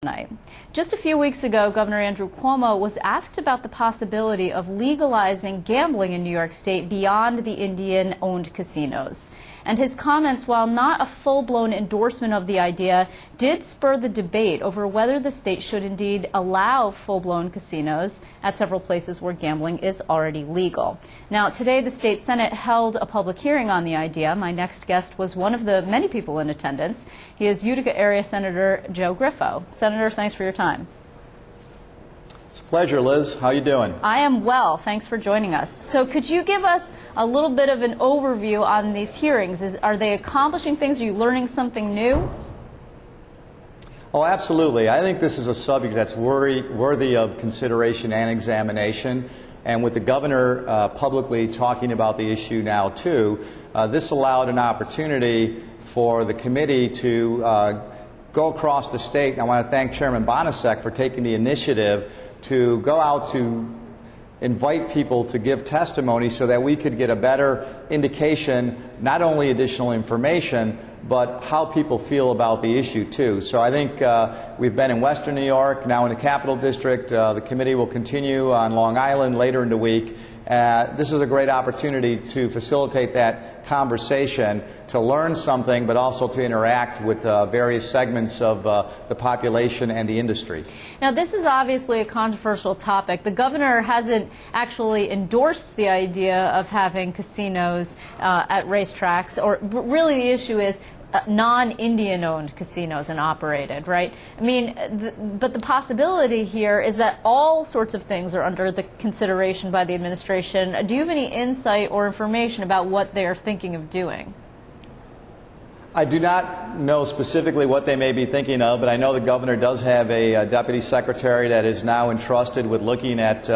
Tonight. Just a few weeks ago, Governor Andrew Cuomo was asked about the possibility of legalizing gambling in New York State beyond the Indian-owned casinos. And his comments, while not a full-blown endorsement of the idea, did spur the debate over whether the state should indeed allow full-blown casinos at several places where gambling is already legal. Now, today the state Senate held a public hearing on the idea. My next guest was one of the many people in attendance. He is Utica area Senator Joe Griffo. Senator, thanks for your time. It's a pleasure, Liz. How you doing? I am well. Thanks for joining us. So could you give us a little bit of an overview on these hearings? Are they accomplishing things? Are you learning something new? Oh, absolutely. I think this is a subject that's worthy of consideration and examination. And with the governor publicly talking about the issue now, too, this allowed an opportunity for the committee to go across the state. And I want to thank Chairman Bonasek for taking the initiative to go out to invite people to give testimony so that we could get a better indication, not only additional information, but how people feel about the issue, too. So I think we've been in Western New York, now in the Capital District. The committee will continue on Long Island later in the week. This is a great opportunity to facilitate that conversation, to learn something, but also to interact with various segments of the population and the industry. Now, this is obviously a controversial topic. The governor hasn't actually endorsed the idea of having casinos at racetracks, or really the issue is non-Indian-owned casinos and operated, right? I mean, but the possibility here is that all sorts of things are under the consideration by the administration. Do you have any insight or information about what they are thinking of doing? I do not know specifically what they may be thinking of, but I know the governor does have a deputy secretary that is now entrusted with looking at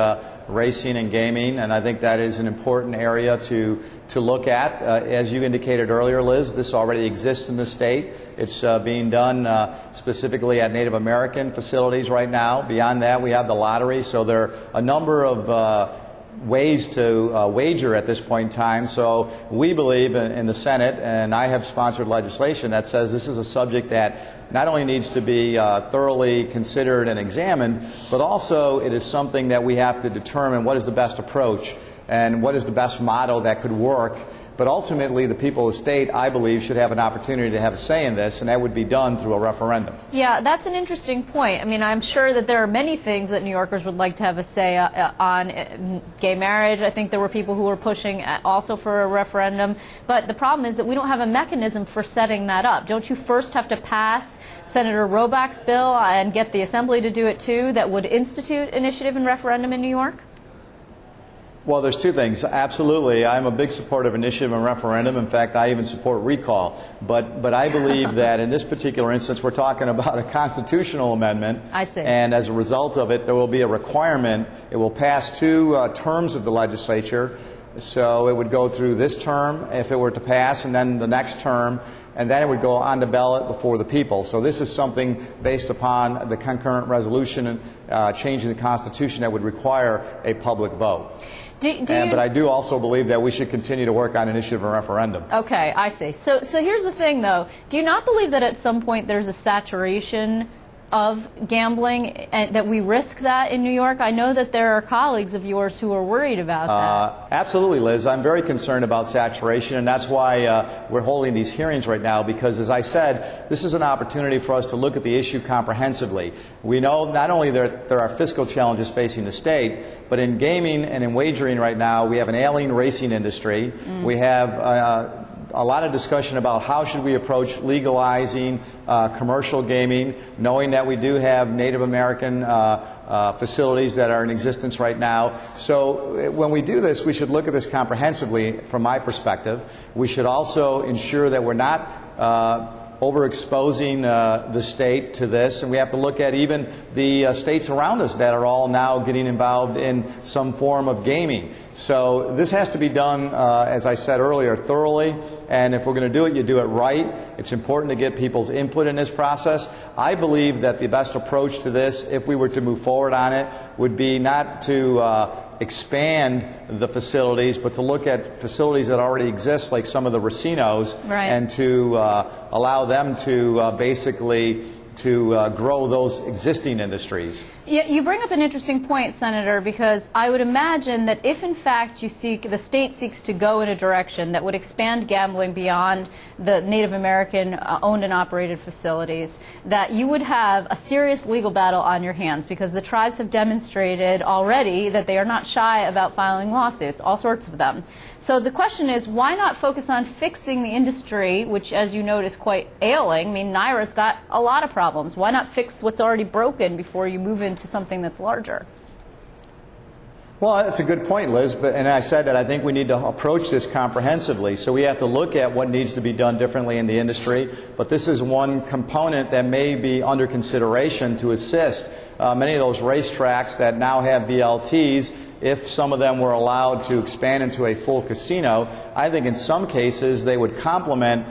racing and gaming, and I think that is an important area to look at. As you indicated earlier, Liz, this already exists in the state. It's being done specifically at Native American facilities right now. Beyond that, we have the lottery, so there are a number of ways to wager at this point in time. So we believe in the Senate, and I have sponsored legislation that says this is a subject that not only needs to be thoroughly considered and examined, but also it is something that we have to determine what is the best approach and what is the best model that could work. But ultimately, the people of the state, I believe, should have an opportunity to have a say in this, and that would be done through a referendum. Yeah, that's an interesting point. I mean, I'm sure that there are many things that New Yorkers would like to have a say on. Gay marriage, I think there were people who were pushing also for a referendum. But the problem is that we don't have a mechanism for setting that up. Don't you first have to pass Senator Roback's bill and get the Assembly to do it, too, that would institute initiative and referendum in New York? Well, there's two things. Absolutely. I'm a big supporter of initiative and referendum. In fact, I even support recall. But I believe that in this particular instance, we're talking about a constitutional amendment. I see. And as a result of it, there will be a requirement. It will pass two terms of the legislature. So it would go through this term if it were to pass, and then the next term, and then it would go on the ballot before the people. So this is something based upon the concurrent resolution changing the Constitution that would require a public vote. But I do also believe that we should continue to work on initiative and referendum. Okay, I see. So here's the thing, though. Do you not believe that at some point there's a saturation of gambling and that we risk that in New York? I know that there are colleagues of yours who are worried about that. Absolutely, Liz. I'm very concerned about saturation, and that's why we're holding these hearings right now, because, as I said, this is an opportunity for us to look at the issue comprehensively. We know not only there are fiscal challenges facing the state, but in gaming and in wagering right now, we have an ailing racing industry. We have a lot of discussion about how should we approach legalizing commercial gaming, knowing that we do have Native American facilities that are in existence right now. So when we do this, we should look at this comprehensively from my perspective. We should also ensure that we're not overexposing the state to this, and we have to look at even the states around us that are all now getting involved in some form of gaming. So this has to be done, as I said earlier, thoroughly, and if we're going to do it, you do it right. It's important to get people's input in this process. I believe that the best approach to this, if we were to move forward on it, would be not to expand the facilities, but to look at facilities that already exist, like some of the racinos, right, and to allow them to basically grow those existing industries. You bring up an interesting point, Senator, because I would imagine that if in fact the state seeks to go in a direction that would expand gambling beyond the Native American owned and operated facilities, that you would have a serious legal battle on your hands, because the tribes have demonstrated already that they are not shy about filing lawsuits, all sorts of them. So the question is, why not focus on fixing the industry, which, as you note, is quite ailing? I mean, NYRA's got a lot of problems. Why not fix what's already broken before you move into something that's larger? Well, that's a good point, Liz, and I said that I think we need to approach this comprehensively. So we have to look at what needs to be done differently in the industry, but this is one component that may be under consideration to assist many of those racetracks that now have BLTs. If some of them were allowed to expand into a full casino, I think in some cases they would complement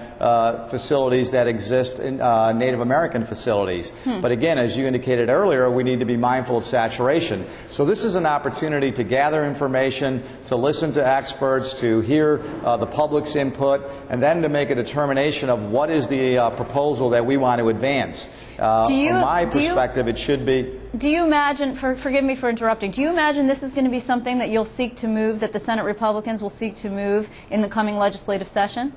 facilities that exist in Native American facilities. But again, as you indicated earlier, we need to be mindful of saturation. So this is an opportunity to gather information, to listen to experts, to hear the public's input, and then to make a determination of what is the proposal that we want to advance. From my perspective, it should be... Do you imagine, forgive me for interrupting, do you imagine this is going to be something that you'll seek to move, that the Senate Republicans will seek to move in the coming legislative session?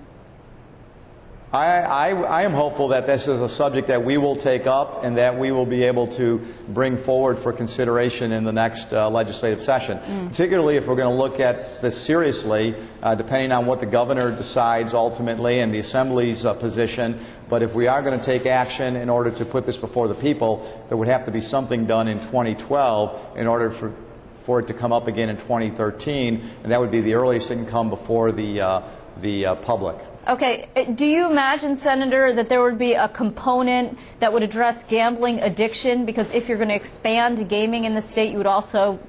I am hopeful that this is a subject that we will take up and that we will be able to bring forward for consideration in the next legislative session, particularly if we're going to look at this seriously, depending on what the governor decides ultimately and the Assembly's position. But if we are going to take action in order to put this before the people, there would have to be something done in 2012 in order for it to come up again in 2013, and that would be the earliest it can come before the public. Okay. Do you imagine, Senator, that there would be a component that would address gambling addiction? Because if you're going to expand gaming in the state, you would also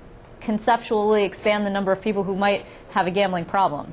conceptually expand the number of people who might have a gambling problem.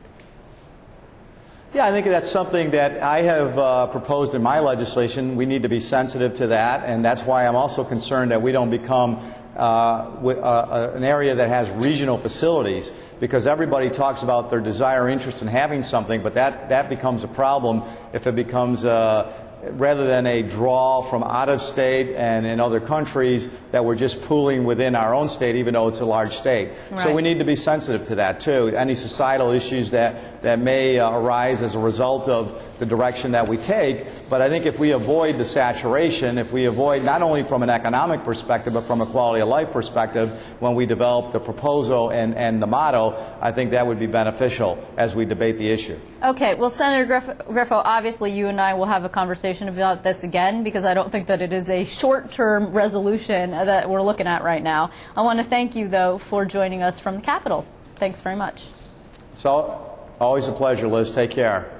Yeah, I think that's something that I have proposed in my legislation. We need to be sensitive to that, and that's why I'm also concerned that we don't become an area that has regional facilities, because everybody talks about their desire or interest in having something, but that becomes a problem if it becomes rather than a draw from out of state and in other countries, that we're just pooling within our own state, even though it's a large state. Right. So we need to be sensitive to that too. Any societal issues that may arise as a result of the direction that we take. But I think if we avoid the saturation, if we avoid not only from an economic perspective but from a quality of life perspective when we develop the proposal and the motto, I think that would be beneficial as we debate the issue. Okay. Well, Senator Griffo, obviously you and I will have a conversation about this again, because I don't think that it is a short-term resolution that we're looking at right now. I want to thank you, though, for joining us from the Capitol. Thanks very much. So, always a pleasure, Liz. Take care.